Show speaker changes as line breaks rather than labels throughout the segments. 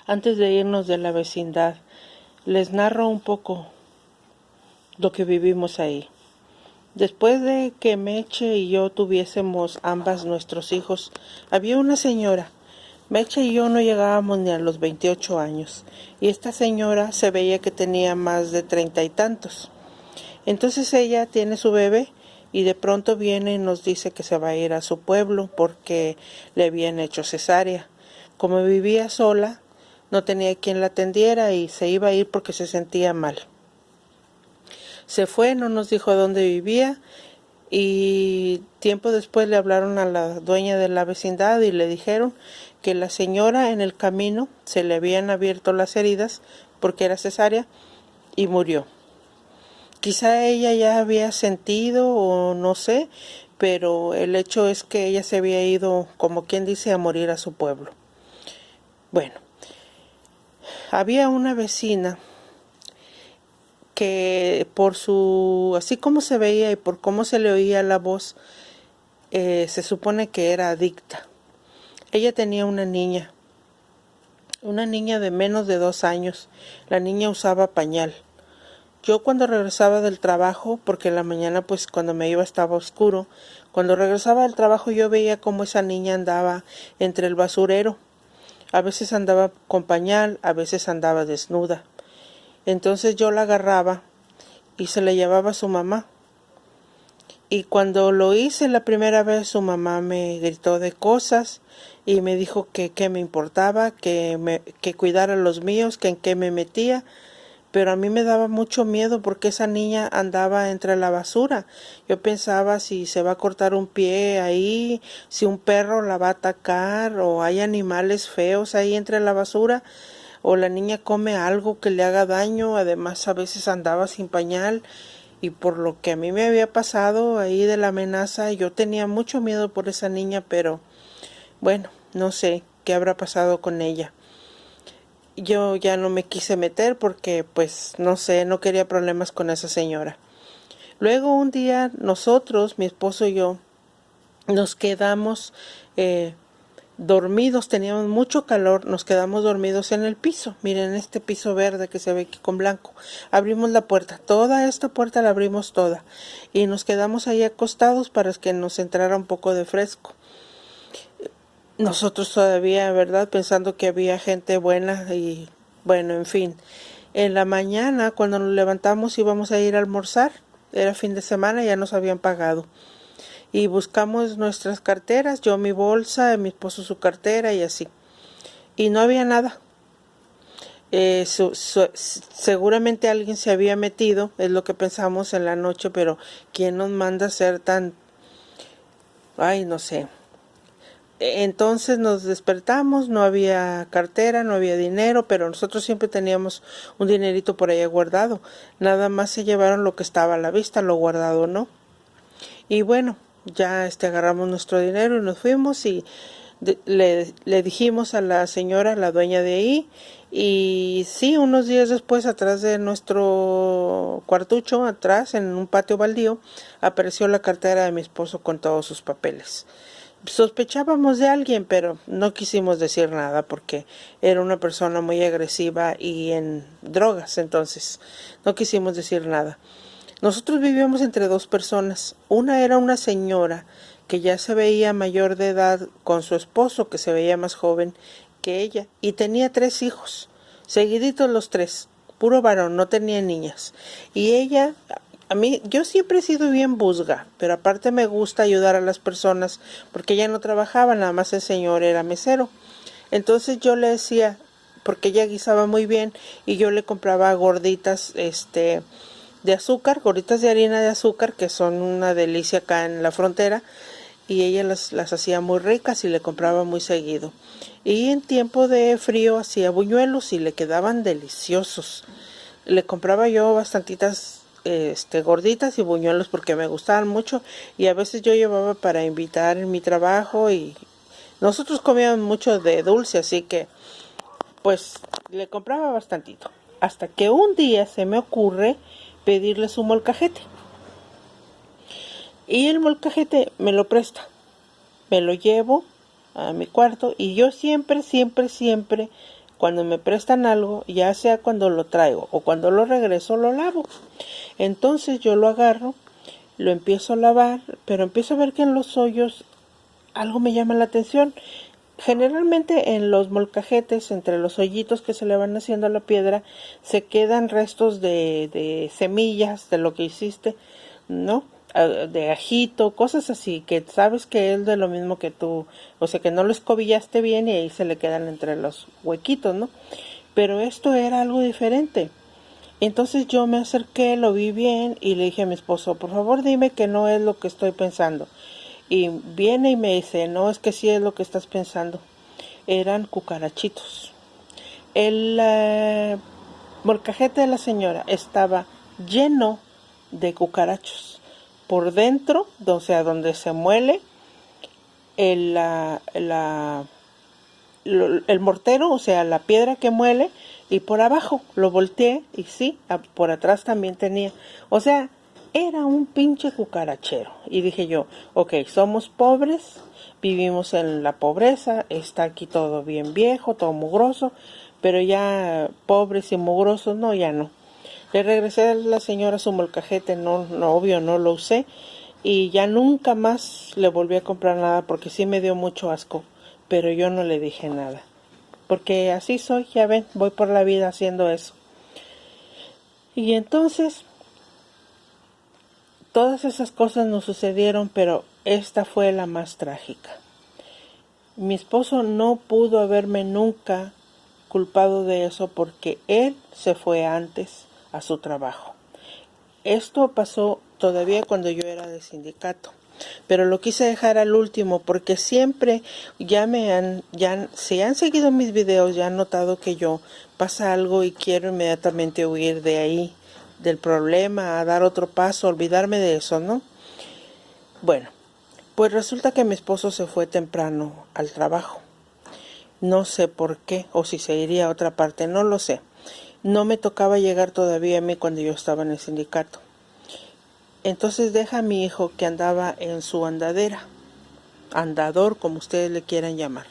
Antes de irnos de la vecindad, les narro un poco lo que vivimos ahí. Después de que Meche y yo tuviésemos ambas nuestros hijos, había una señora. Meche y yo no llegábamos ni a los 28 años, y esta señora se veía que tenía más de 30 y tantos. Entonces ella tiene su bebé y de pronto viene y nos dice que se va a ir a su pueblo porque le habían hecho cesárea. Como vivía sola, no tenía quien la atendiera y se iba a ir porque se sentía mal. Se fue, no nos dijo dónde vivía, y tiempo después le hablaron a la dueña de la vecindad y le dijeron que la señora en el camino se le habían abierto las heridas porque era cesárea y murió. Quizá ella ya había sentido o no sé, pero el hecho es que ella se había ido, como quien dice, a morir a su pueblo. Bueno, había una vecina que por su, así como se veía y por cómo se le oía la voz, se supone que era adicta. Ella tenía una niña de menos de 2 años. La niña usaba pañal. Yo cuando regresaba del trabajo, porque en la mañana pues cuando me iba estaba oscuro, cuando regresaba del trabajo yo veía cómo esa niña andaba entre el basurero. A veces andaba con pañal, a veces andaba desnuda. Entonces yo la agarraba y se la llevaba a su mamá. Y cuando lo hice la primera vez, su mamá me gritó de cosas y me dijo que qué me importaba, que cuidara a los míos, que en qué me metía. Pero a mí me daba mucho miedo porque esa niña andaba entre la basura. Yo pensaba si se va a cortar un pie ahí, si un perro la va a atacar, o hay animales feos ahí entre la basura, o la niña come algo que le haga daño. Además, a veces andaba sin pañal, y por lo que a mí me había pasado ahí de la amenaza, yo tenía mucho miedo por esa niña, pero bueno, no sé qué habrá pasado con ella. Yo ya no me quise meter porque pues no sé, no quería problemas con esa señora. Luego un día nosotros, mi esposo y yo, nos quedamos dormidos, teníamos mucho calor, nos quedamos dormidos en el piso. Miren este piso verde que se ve aquí con blanco. Abrimos la puerta, toda esta puerta la abrimos toda y nos quedamos ahí acostados para que nos entrara un poco de fresco. Nosotros todavía, ¿verdad?, pensando que había gente buena y bueno, en fin. En la mañana, cuando nos levantamos, íbamos a ir a almorzar. Era fin de semana, ya nos habían pagado. Y buscamos nuestras carteras, yo mi bolsa, mi esposo su cartera y así. Y no había nada. Seguramente alguien se había metido, es lo que pensamos en la noche, pero ¿quién nos manda a ser tan... Ay, no sé. Entonces nos despertamos, no había cartera, no había dinero, pero nosotros siempre teníamos un dinerito por allá guardado. Nada más se llevaron lo que estaba a la vista, lo guardado no. Y bueno, ya agarramos nuestro dinero y nos fuimos y le dijimos a la señora, la dueña de ahí, y sí, unos días después, atrás de nuestro cuartucho, atrás en un patio baldío, apareció la cartera de mi esposo con todos sus papeles. Sospechábamos de alguien, pero no quisimos decir nada porque era una persona muy agresiva y en drogas, entonces no quisimos decir nada. Nosotros vivíamos entre 2 personas. Una era una señora que ya se veía mayor de edad con su esposo, que se veía más joven que ella, y tenía 3 hijos, seguiditos los 3, puro varón, no tenía niñas. Y ella... A mí, yo siempre he sido bien busga, pero aparte me gusta ayudar a las personas porque ella no trabajaba, nada más el señor era mesero. Entonces yo le decía, porque ella guisaba muy bien y yo le compraba gorditas de azúcar, gorditas de harina de azúcar que son una delicia acá en la frontera, y ella las hacía muy ricas y le compraba muy seguido. Y en tiempo de frío hacía buñuelos y le quedaban deliciosos. Le compraba yo bastantitas gorditas y buñuelos porque me gustaban mucho, y a veces yo llevaba para invitar en mi trabajo, y nosotros comíamos mucho de dulce, así que pues le compraba bastantito. Hasta que un día se me ocurre pedirle su molcajete. Y el molcajete me lo presta. Me lo llevo a mi cuarto y yo siempre, cuando me prestan algo, ya sea cuando lo traigo o cuando lo regreso, lo lavo. Entonces yo lo agarro, lo empiezo a lavar, pero empiezo a ver que en los hoyos algo me llama la atención. Generalmente en los molcajetes, entre los hoyitos que se le van haciendo a la piedra, se quedan restos de semillas de lo que hiciste, ¿no? De ajito, cosas así, que sabes que es de lo mismo que tú, o sea que no lo escobillaste bien y ahí se le quedan entre los huequitos, ¿no? Pero esto era algo diferente. Entonces yo me acerqué, lo vi bien y le dije a mi esposo, por favor dime que no es lo que estoy pensando. Y viene y me dice, no, es que sí es lo que estás pensando. Eran cucarachitos. El molcajete de la señora estaba lleno de cucarachos. Por dentro, o sea, donde se muele el, el mortero, o sea, la piedra que muele, y por abajo lo volteé y sí, por atrás también tenía. O sea, era un pinche cucarachero. Y dije yo, ok, somos pobres, vivimos en la pobreza, está aquí todo bien viejo, todo mugroso, pero ya pobres y mugrosos, no, ya no. Le regresé a la señora su molcajete, no, obvio, no lo usé. Y ya nunca más le volví a comprar nada porque sí me dio mucho asco. Pero yo no le dije nada. Porque así soy, ya ven, voy por la vida haciendo eso. Y entonces, todas esas cosas nos sucedieron, pero esta fue la más trágica. Mi esposo no pudo haberme nunca culpado de eso porque él se fue antes a su trabajo. Esto pasó todavía cuando yo era de sindicato, pero lo quise dejar al último porque siempre si han seguido mis videos ya han notado que yo pasa algo y quiero inmediatamente huir de ahí, del problema, a dar otro paso, olvidarme de eso, ¿no? Bueno, pues resulta que mi esposo se fue temprano al trabajo. No sé por qué, o si se iría a otra parte, no lo sé. No me tocaba llegar todavía a mí cuando yo estaba en el sindicato. Entonces deja a mi hijo que andaba en su andadera, andador como ustedes le quieran llamar.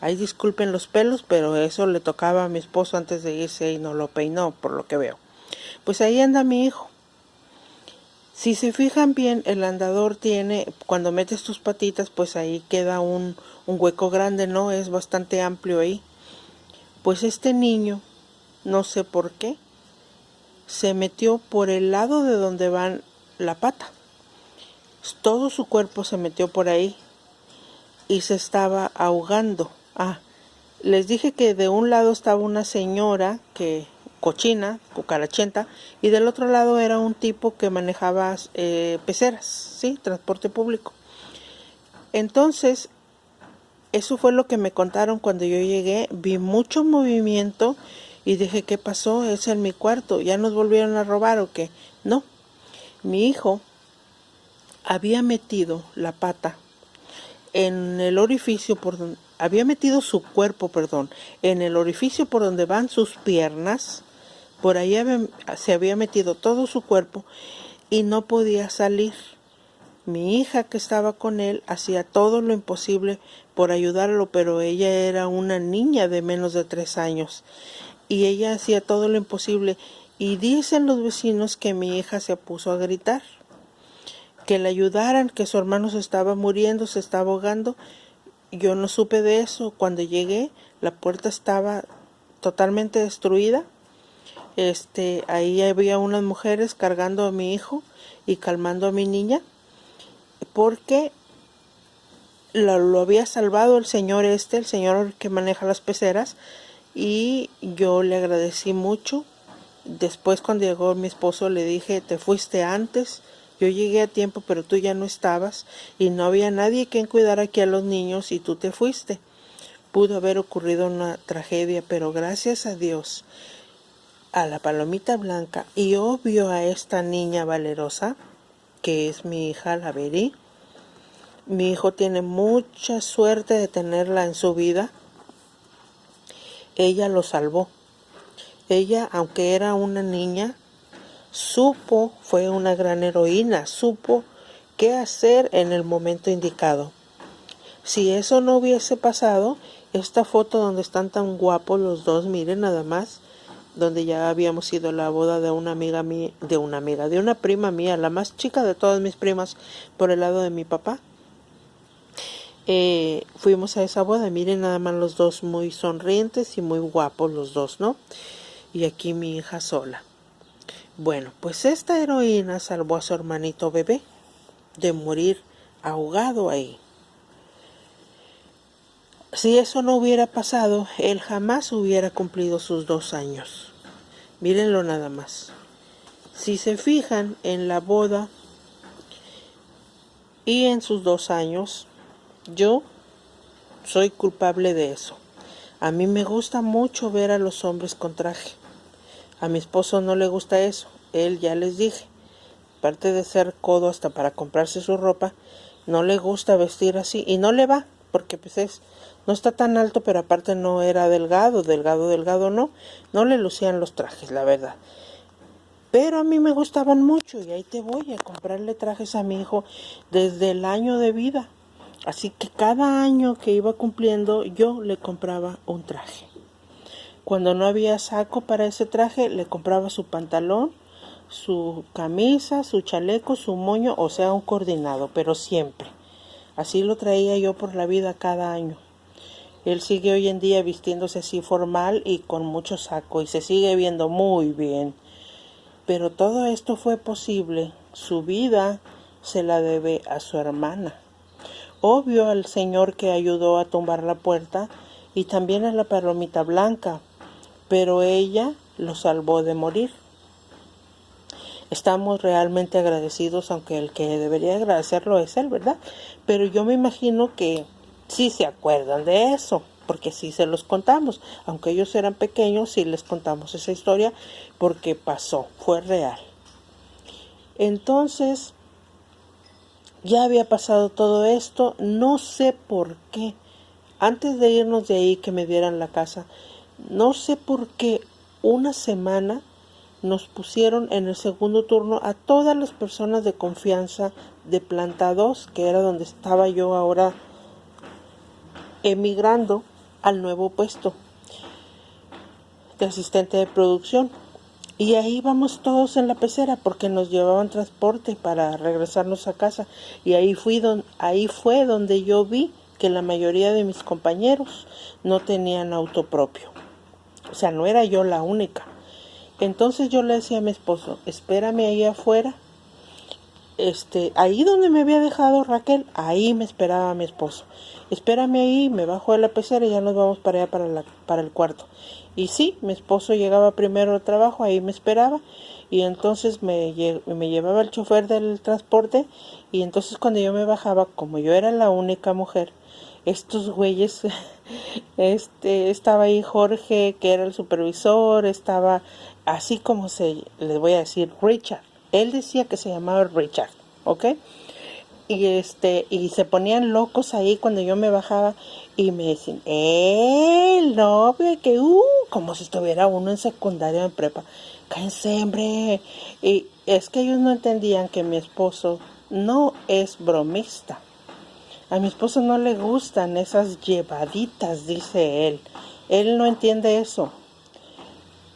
Ahí disculpen los pelos, pero eso le tocaba a mi esposo antes de irse y no lo peinó, por lo que veo. Pues ahí anda mi hijo. Si se fijan bien, el andador tiene, cuando metes tus patitas, pues ahí queda un hueco grande, ¿no? Es bastante amplio ahí. Pues este niño, no sé por qué, se metió por el lado de donde van la pata. Todo su cuerpo se metió por ahí y se estaba ahogando. Les dije que de un lado estaba una señora cochina, cucarachenta, y del otro lado era un tipo que manejaba peceras, ¿sí? Transporte público. Entonces, eso fue lo que me contaron cuando yo llegué. Vi mucho movimiento y dije, ¿qué pasó? Es en mi cuarto. ¿Ya nos volvieron a robar o qué? No. Mi hijo había metido la pata en el orificio por donde había metido su cuerpo, en el orificio por donde van sus piernas. Por ahí se había metido todo su cuerpo y no podía salir. Mi hija que estaba con él hacía todo lo imposible por ayudarlo, pero ella era una niña de menos de 3 años y ella hacía todo lo imposible. Y dicen los vecinos que mi hija se puso a gritar, que le ayudaran, que su hermano se estaba muriendo, se estaba ahogando. Yo no supe de eso. Cuando llegué, la puerta estaba totalmente destruida. Ahí había unas mujeres cargando a mi hijo y calmando a mi niña, porque lo había salvado el señor el señor que maneja las peceras, y yo le agradecí mucho. Después, cuando llegó mi esposo, le dije, te fuiste antes. Yo llegué a tiempo, pero tú ya no estabas y no había nadie quien cuidara aquí a los niños y tú te fuiste. Pudo haber ocurrido una tragedia, pero gracias a Dios, a la palomita blanca y obvio a esta niña valerosa, que es mi hija, la Beri. Mi hijo tiene mucha suerte de tenerla en su vida. Ella lo salvó. Ella, aunque era una niña, fue una gran heroína, supo qué hacer en el momento indicado. Si eso no hubiese pasado, esta foto donde están tan guapos los dos, miren nada más, donde ya habíamos ido a la boda de una amiga mía, de una prima mía, la más chica de todas mis primas por el lado de mi papá. Fuimos a esa boda, miren nada más los dos muy sonrientes y muy guapos los dos, ¿no? Y aquí mi hija sola. Bueno, pues esta heroína salvó a su hermanito bebé de morir ahogado ahí. Si eso no hubiera pasado, él jamás hubiera cumplido sus 2 años. Mírenlo nada más. Si se fijan en la boda y en sus 2 años, yo soy culpable de eso. A mí me gusta mucho ver a los hombres con traje. A mi esposo no le gusta eso. Él, ya les dije, aparte de ser codo hasta para comprarse su ropa, no le gusta vestir así y no le va, porque pues no está tan alto, pero aparte no era delgado no le lucían los trajes, la verdad. Pero a mí me gustaban mucho y ahí te voy a comprarle trajes a mi hijo desde el año de vida. Así que cada año que iba cumpliendo yo le compraba un traje. Cuando no había saco para ese traje, le compraba su pantalón, su camisa, su chaleco, su moño, o sea, un coordinado, pero siempre. Así lo traía yo por la vida cada año. Él sigue hoy en día vistiéndose así formal y con mucho saco y se sigue viendo muy bien. Pero todo esto fue posible. Su vida se la debe a su hermana. Obvio al señor que ayudó a tumbar la puerta y también a la palomita blanca, pero ella lo salvó de morir. Estamos realmente agradecidos, aunque el que debería agradecerlo es él, ¿verdad? Pero yo me imagino que sí se acuerdan de eso, porque sí se los contamos. Aunque ellos eran pequeños, sí les contamos esa historia porque pasó, fue real. Entonces, ya había pasado todo esto, no sé por qué. Antes de irnos de ahí, que me dieran la casa, no sé por qué una semana nos pusieron en el segundo turno a todas las personas de confianza de planta 2, que era donde estaba yo ahora emigrando al nuevo puesto de asistente de producción. Y ahí íbamos todos en la pecera porque nos llevaban transporte para regresarnos a casa. Y ahí fue donde yo vi que la mayoría de mis compañeros no tenían auto propio. O sea, no era yo la única. Entonces yo le decía a mi esposo, espérame ahí afuera. Ahí donde me había dejado Raquel, ahí me esperaba mi esposo. Espérame ahí, me bajo de la pecera y ya nos vamos para allá para el cuarto. Y sí, mi esposo llegaba primero al trabajo, ahí me esperaba. Y entonces me llevaba el chofer del transporte. Y entonces cuando yo me bajaba, como yo era la única mujer, estos güeyes, estaba ahí Jorge, que era el supervisor, estaba así como les voy a decir, Richard. Él decía que se llamaba Richard, ¿ok? Y se ponían locos ahí cuando yo me bajaba y me decían, el novio, que como si estuviera uno en secundaria o en prepa. Cállense, hombre. Y es que ellos no entendían que mi esposo no es bromista. A mi esposo no le gustan esas llevaditas, dice él. Él no entiende eso.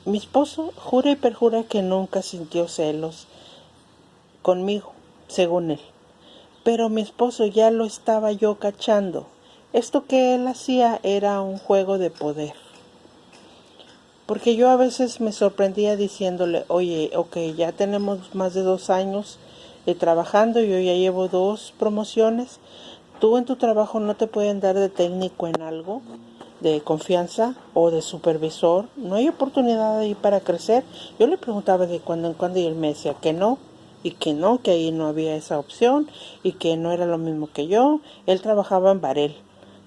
Mi esposo jura y perjura que nunca sintió celos conmigo, según él. Pero mi esposo ya lo estaba yo cachando. Esto que él hacía era un juego de poder. Porque yo a veces me sorprendía diciéndole, oye, ok, ya tenemos más de 2 años trabajando, yo ya llevo 2 promociones. Tú en tu trabajo no te pueden dar de técnico en algo, de confianza o de supervisor. No hay oportunidad ahí para crecer. Yo le preguntaba de cuando en cuando y él me decía que no. Y que no, que ahí no había esa opción y que no era lo mismo que yo. Él trabajaba en Barel.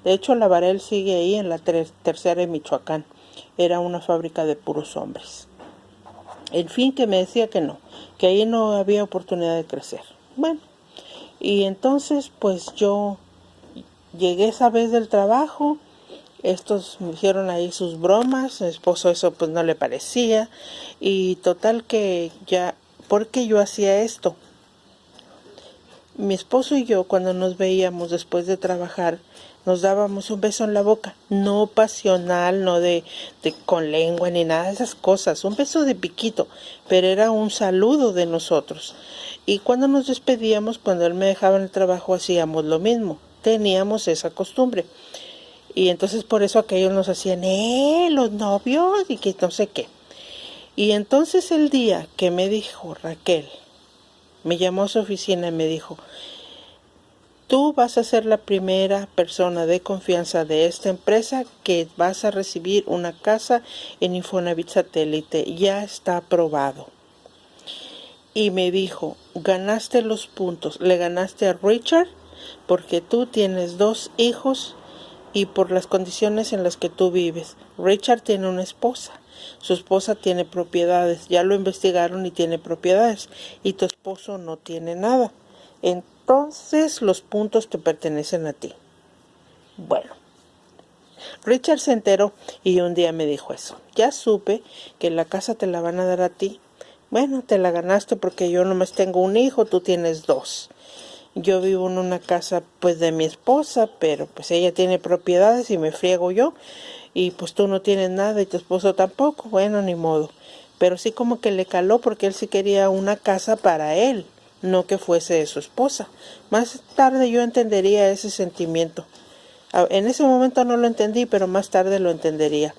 De hecho, la Barel sigue ahí en la tercera en Michoacán. Era una fábrica de puros hombres. En fin, que me decía que no, que ahí no había oportunidad de crecer. Bueno, y entonces pues yo llegué esa vez del trabajo. Estos me hicieron ahí sus bromas. Mi esposo eso pues no le parecía. Y total que ya... ¿Por qué yo hacía esto? Mi esposo y yo, cuando nos veíamos después de trabajar, nos dábamos un beso en la boca, no pasional, no de con lengua ni nada de esas cosas, un beso de piquito, pero era un saludo de nosotros. Y cuando nos despedíamos, cuando él me dejaba en el trabajo, hacíamos lo mismo, teníamos esa costumbre. Y entonces por eso aquellos nos hacían, los novios y que no sé qué. Y entonces el día que me dijo Raquel, me llamó a su oficina y me dijo, tú vas a ser la primera persona de confianza de esta empresa que vas a recibir una casa en Infonavit Satélite, ya está aprobado. Y me dijo, ganaste los puntos, le ganaste a Richard porque tú tienes 2 hijos y por las condiciones en las que tú vives. Richard tiene una esposa, su esposa tiene propiedades, ya lo investigaron y tiene propiedades, y tu esposo no tiene nada. Entonces los puntos te pertenecen a ti. Bueno, Richard se enteró y un día me dijo eso. Ya supe que la casa te la van a dar a ti. Bueno, te la ganaste porque yo nomás tengo un hijo, tú tienes 2. Yo vivo en una casa pues de mi esposa, pero pues ella tiene propiedades y me friego yo. Y pues tú no tienes nada y tu esposo tampoco. Bueno, ni modo. Pero sí como que le caló porque él sí quería una casa para él, no que fuese de su esposa. Más tarde yo entendería ese sentimiento. En ese momento no lo entendí, pero más tarde lo entendería.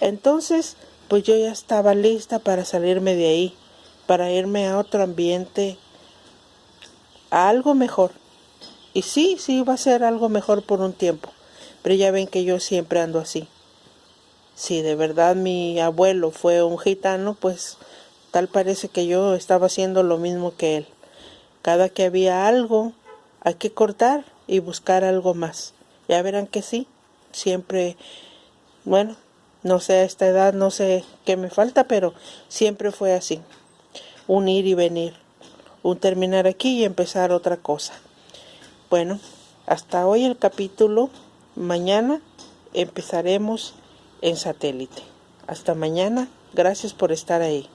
Entonces, pues yo ya estaba lista para salirme de ahí, para irme a otro ambiente, a algo mejor. Y sí iba a ser algo mejor por un tiempo, pero ya ven que yo siempre ando así. Si de verdad mi abuelo fue un gitano, pues tal parece que yo estaba haciendo lo mismo que él. Cada que había algo, hay que cortar y buscar algo más. Ya verán que sí, siempre, bueno, no sé a esta edad, no sé qué me falta, pero siempre fue así. Un ir y venir, un terminar aquí y empezar otra cosa. Bueno, hasta hoy el capítulo. Mañana empezaremos en Satélite. Hasta mañana. Gracias por estar ahí.